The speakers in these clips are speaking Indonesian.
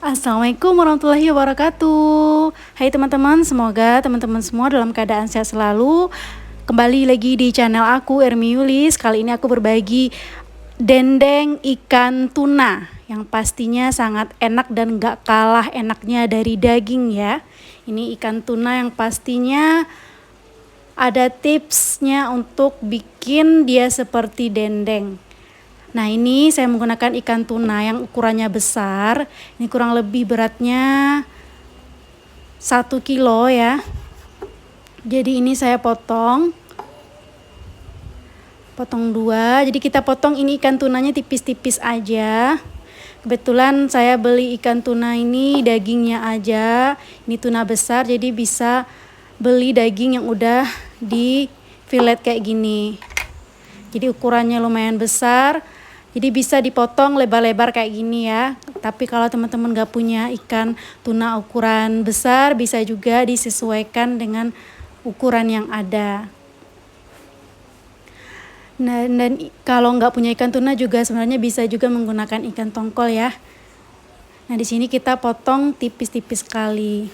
Assalamualaikum warahmatullahi wabarakatuh. Hai teman-teman, semoga teman-teman semua dalam keadaan sehat selalu. Kembali lagi di channel aku, Ermi Yulis. Kali ini aku berbagi dendeng ikan tuna yang pastinya sangat enak dan gak kalah enaknya dari daging ya. Ini ikan tuna yang pastinya ada tipsnya untuk bikin dia seperti dendeng. Nah, ini saya menggunakan ikan tuna yang ukurannya besar. Ini kurang lebih beratnya 1 kilo ya. Jadi ini saya potong dua. Jadi kita potong ini ikan tunanya tipis-tipis aja. Kebetulan saya beli ikan tuna ini dagingnya aja. Ini tuna besar, jadi bisa beli daging yang udah di fillet kayak gini. Jadi ukurannya lumayan besar. Jadi bisa dipotong lebar-lebar kayak gini ya. Tapi kalau teman-teman gak punya ikan tuna ukuran besar, bisa juga disesuaikan dengan ukuran yang ada. Nah, dan kalau nggak punya ikan tuna juga sebenarnya bisa juga menggunakan ikan tongkol ya. Nah, di sini kita potong tipis-tipis sekali.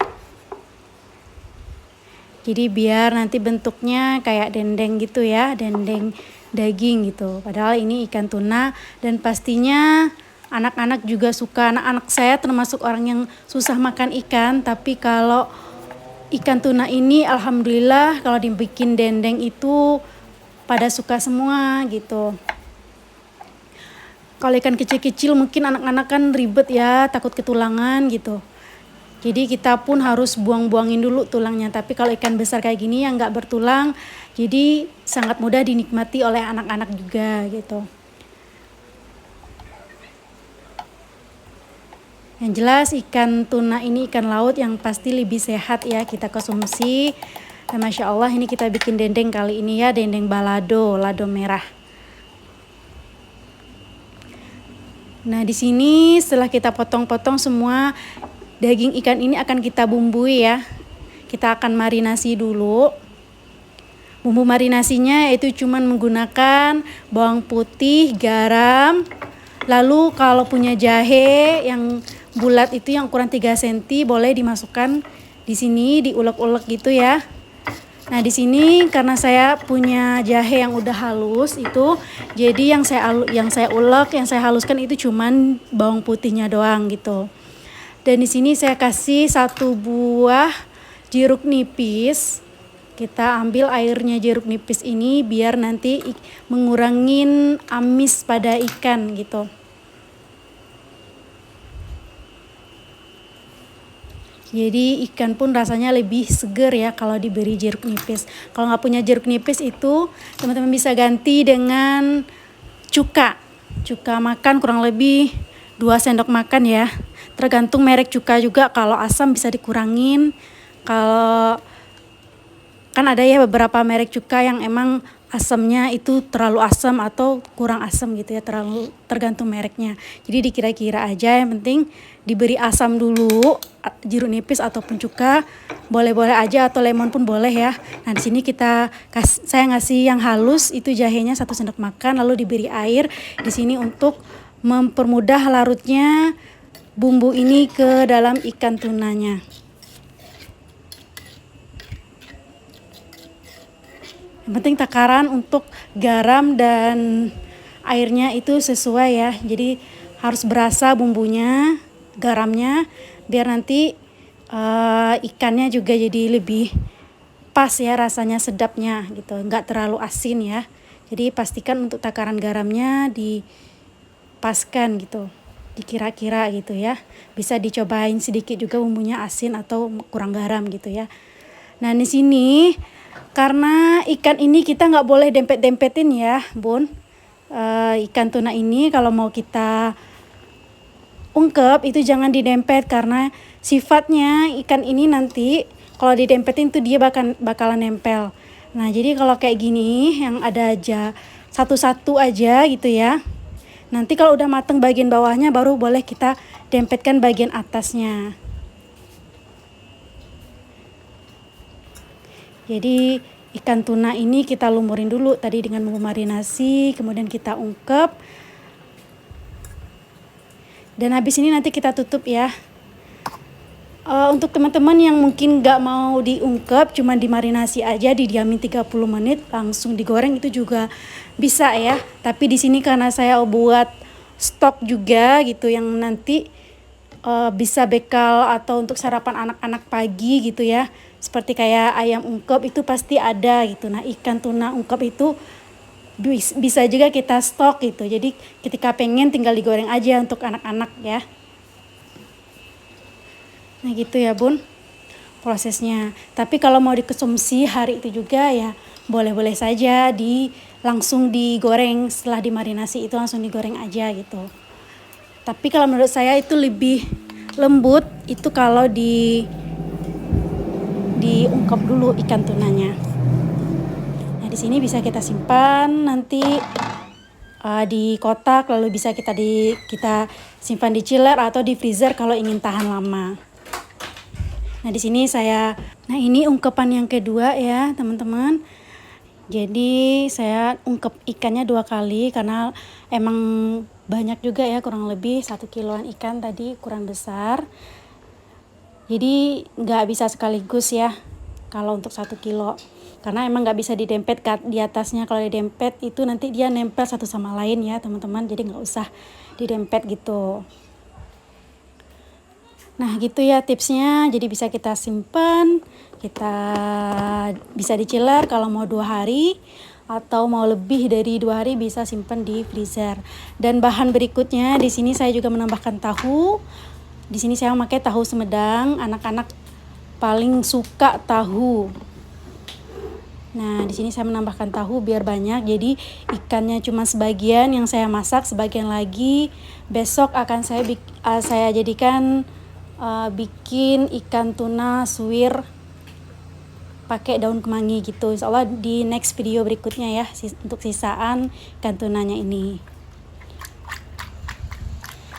Jadi biar nanti bentuknya kayak dendeng gitu ya, dendeng daging gitu. Padahal ini ikan tuna dan pastinya anak-anak juga suka. Anak-anak saya termasuk orang yang susah makan ikan, tapi kalau ikan tuna ini alhamdulillah kalau dibikin dendeng itu pada suka semua gitu. Kalau ikan kecil-kecil mungkin anak-anak kan ribet ya, takut ketulangan gitu. Jadi kita pun harus buang-buangin dulu tulangnya. Tapi kalau ikan besar kayak gini yang nggak bertulang, jadi sangat mudah dinikmati oleh anak-anak juga gitu. Yang jelas ikan tuna ini ikan laut yang pasti lebih sehat ya kita konsumsi. Dan Masya Allah ini kita bikin dendeng kali ini ya, dendeng balado, lado merah. Nah di sini setelah kita potong-potong semua, daging ikan ini akan kita bumbui ya. Kita akan marinasi dulu. Bumbu marinasinya itu cuman menggunakan bawang putih, garam. Lalu kalau punya jahe yang bulat itu yang ukuran 3 cm boleh dimasukkan di sini, diulek-ulek gitu ya. Nah, di sini karena saya punya jahe yang udah halus itu, jadi yang saya ulek, yang saya haluskan itu cuman bawang putihnya doang gitu. Dan di sini saya kasih 1 buah jeruk nipis. Kita ambil airnya jeruk nipis ini biar nanti mengurangin amis pada ikan gitu. Jadi ikan pun rasanya lebih seger ya kalau diberi jeruk nipis. Kalau nggak punya jeruk nipis itu teman-teman bisa ganti dengan cuka makan kurang lebih 2 sendok makan ya. Tergantung merek cuka juga, kalau asam bisa dikurangin. Kalau kan ada ya beberapa merek cuka yang emang asamnya itu terlalu asam atau kurang asam gitu ya, tergantung mereknya. Jadi dikira-kira aja, yang penting diberi asam dulu, jeruk nipis ataupun cuka, boleh-boleh aja atau lemon pun boleh ya. Nah, di sini saya ngasih yang halus itu jahenya 1 sendok makan, lalu diberi air di sini untuk mempermudah larutnya bumbu ini ke dalam ikan tunanya. Yang penting takaran untuk garam dan airnya itu sesuai ya. Jadi harus berasa bumbunya, garamnya, biar nanti ikannya juga jadi lebih pas ya rasanya, sedapnya gitu. Nggak terlalu asin ya. Jadi pastikan untuk takaran garamnya dipaskan gitu. Dikira-kira gitu ya. Bisa dicobain sedikit juga bumbunya asin atau kurang garam gitu ya. Nah, di sini karena ikan ini kita nggak boleh dempet-dempetin ya, Bun. Ikan tuna ini kalau mau kita ungkep itu jangan didempet, karena sifatnya ikan ini nanti kalau didempetin tuh dia bakalan nempel. Nah, jadi kalau kayak gini yang ada aja satu-satu aja gitu ya. Nanti kalau udah mateng bagian bawahnya baru boleh kita dempetkan bagian atasnya. Jadi ikan tuna ini kita lumurin dulu tadi dengan bumbu marinasi, kemudian kita ungkep. Dan habis ini nanti kita tutup ya. Untuk teman-teman yang mungkin nggak mau diungkep, cuma dimarinasi aja, didiamin 30 menit, langsung digoreng itu juga bisa ya. Tapi di sini karena saya buat stok juga gitu yang nanti bisa bekal atau untuk sarapan anak-anak pagi gitu ya. Seperti kayak ayam ungkep itu pasti ada gitu. Nah, ikan tuna ungkep itu bisa juga kita stok gitu. Jadi ketika pengen tinggal digoreng aja untuk anak-anak ya. Nah gitu ya bun prosesnya. Tapi kalau mau dikonsumsi hari itu juga ya boleh-boleh saja langsung digoreng setelah dimarinasi itu langsung digoreng aja gitu. Tapi kalau menurut saya itu lebih lembut itu kalau diungkep dulu ikan tunanya. Nah di sini bisa kita simpan nanti di kotak, lalu bisa kita simpan di chiller atau di freezer kalau ingin tahan lama. Nah di sini ini ungkepan yang kedua ya teman-teman. Jadi saya ungkep ikannya 2 kali karena emang banyak juga ya, kurang lebih 1 kiloan ikan tadi, kurang besar. Jadi nggak bisa sekaligus ya kalau untuk 1 kilo. Karena emang nggak bisa didempet di atasnya. Kalau didempet itu nanti dia nempel satu sama lain ya teman-teman. Jadi nggak usah didempet gitu. Nah gitu ya tipsnya, jadi bisa kita simpan, kita bisa di chiller kalau mau 2 hari atau mau lebih dari 2 hari bisa simpan di freezer. Dan bahan berikutnya di sini saya juga menambahkan tahu. Di sini saya memakai tahu Sumedang, anak-anak paling suka tahu. Nah, di sini saya menambahkan tahu biar banyak. Jadi ikannya cuma sebagian yang saya masak, sebagian lagi besok akan saya jadikan bikin ikan tuna suwir pakai daun kemangi gitu. Insya Allah di next video berikutnya ya untuk sisaan ikan tunanya ini.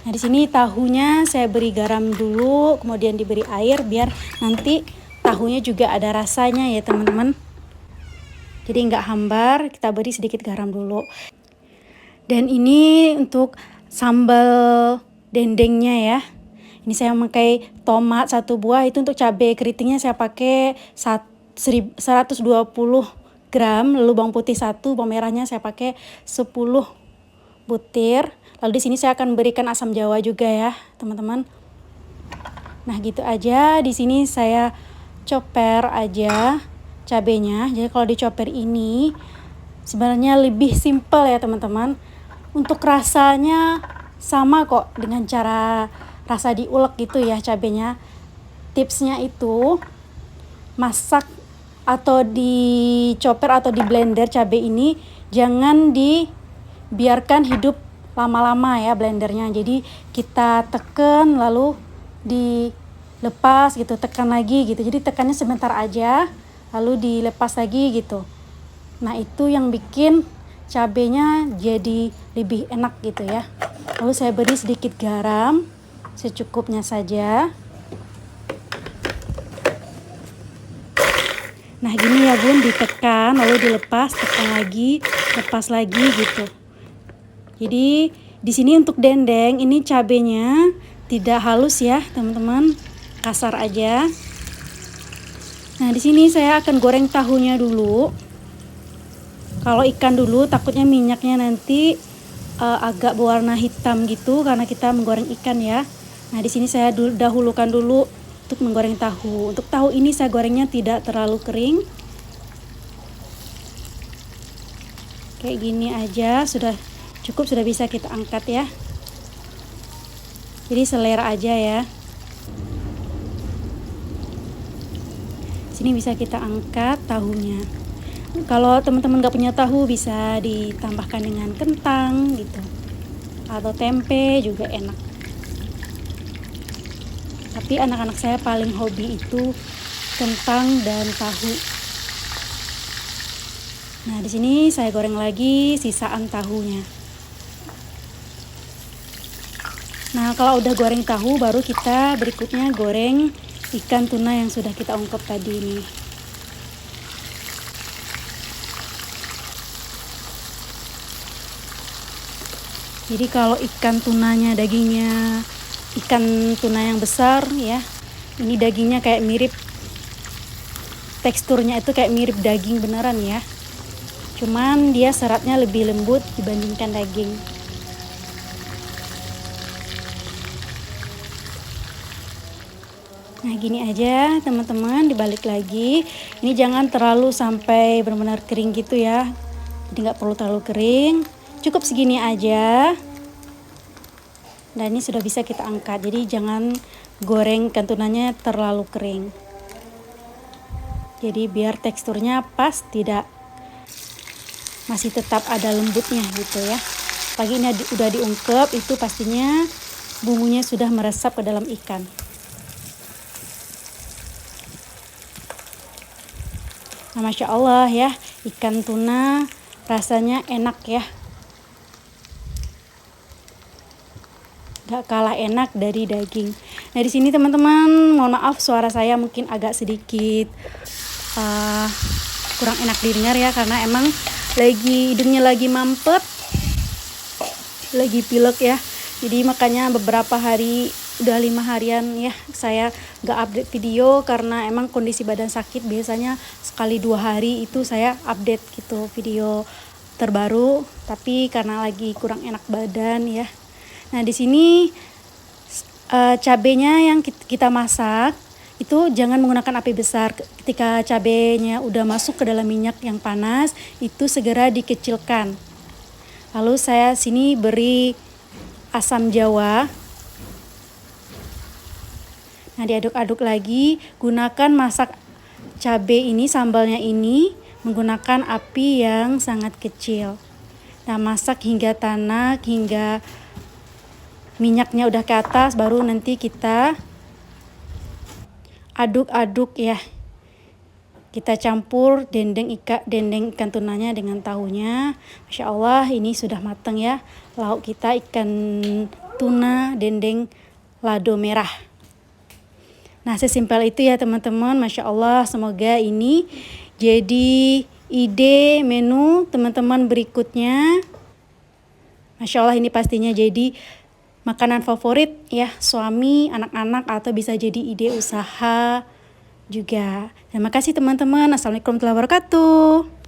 Nah di sini tahunya saya beri garam dulu, kemudian diberi air biar nanti tahunya juga ada rasanya ya teman-teman. Jadi nggak hambar, kita beri sedikit garam dulu. Dan ini untuk sambal dendengnya ya. Ini saya memakai tomat 1 buah, itu untuk cabai keritingnya saya pakai 120 gram, lalu bawang putih 1, bawang merahnya saya pakai 10 butir. Lalu di sini saya akan berikan asam jawa juga ya, teman-teman. Nah, gitu aja. Di sini saya chopper aja cabenya. Jadi kalau dichopper ini sebenarnya lebih simple ya, teman-teman. Untuk rasanya sama kok dengan cara rasa diulek gitu ya cabenya. Tipsnya itu masak atau di chopper atau di blender cabai ini jangan dibiarkan hidup lama-lama ya blendernya. Jadi kita tekan lalu dilepas gitu, tekan lagi gitu. Jadi tekannya sebentar aja lalu dilepas lagi gitu. Nah, itu yang bikin cabenya jadi lebih enak gitu ya. Lalu saya beri sedikit garam secukupnya saja. Nah gini ya bun, ditekan lalu dilepas, tekan lagi, lepas lagi gitu. Jadi di sini untuk dendeng ini cabenya tidak halus ya teman-teman, kasar aja. Nah di sini saya akan goreng tahunya dulu. Kalau ikan dulu takutnya minyaknya nanti agak berwarna hitam gitu karena kita menggoreng ikan ya. Nah di sini saya dahulukan dulu untuk menggoreng tahu. Untuk tahu ini saya gorengnya tidak terlalu kering. Kayak gini aja sudah cukup, sudah bisa kita angkat ya. Jadi selera aja ya. Sini bisa kita angkat tahunya. Kalau teman-teman nggak punya tahu bisa ditambahkan dengan kentang gitu. Atau tempe juga enak. Tapi anak-anak saya paling hobi itu kentang dan tahu. Nah, di sini saya goreng lagi sisaan tahunya. Nah, kalau udah goreng tahu baru kita berikutnya goreng ikan tuna yang sudah kita ungkep tadi ini. Jadi kalau ikan tunanya dagingnya ikan tuna yang besar ya, Ini dagingnya kayak mirip, teksturnya itu kayak mirip daging beneran ya. Cuman dia seratnya lebih lembut dibandingkan daging. Nah gini aja teman-teman, dibalik lagi. Ini jangan terlalu sampai benar-benar kering gitu ya. Jadi nggak perlu terlalu kering. Cukup segini aja. Dan ini sudah bisa kita angkat. Jadi jangan goreng ikan tunanya terlalu kering. Jadi biar teksturnya pas, tidak masih tetap ada lembutnya gitu ya. Pagi ini udah diungkep, itu pastinya bumbunya sudah meresap ke dalam ikan. Nah, Masya Allah ya, ikan tuna rasanya enak ya. Gak kalah enak dari daging. Nah di sini teman-teman, mohon maaf suara saya mungkin agak sedikit kurang enak didengar ya, karena emang hidungnya lagi mampet, lagi pilek ya. Jadi makanya beberapa hari, udah 5 harian ya saya gak update video, karena emang kondisi badan sakit. Biasanya sekali 2 hari itu saya update gitu video terbaru, tapi karena lagi kurang enak badan ya. Nah di sini cabenya yang kita masak itu jangan menggunakan api besar. Ketika cabenya udah masuk ke dalam minyak yang panas, itu segera dikecilkan. Lalu saya sini beri asam jawa. Nah diaduk-aduk lagi. Gunakan masak cabai ini, sambalnya ini menggunakan api yang sangat kecil. Nah masak hingga tanak, hingga minyaknya udah ke atas, baru nanti kita aduk-aduk ya. Kita campur dendeng ikan tunanya dengan tahunya. Masya Allah, ini sudah matang ya. Lauk kita ikan tuna dendeng lado merah. Nah sesimpel itu ya teman-teman. Masya Allah, semoga ini jadi ide menu teman-teman berikutnya. Masya Allah, ini pastinya jadi makanan favorit ya suami, anak-anak, atau bisa jadi ide usaha juga. Terima kasih teman-teman. Assalamualaikum warahmatullahi wabarakatuh.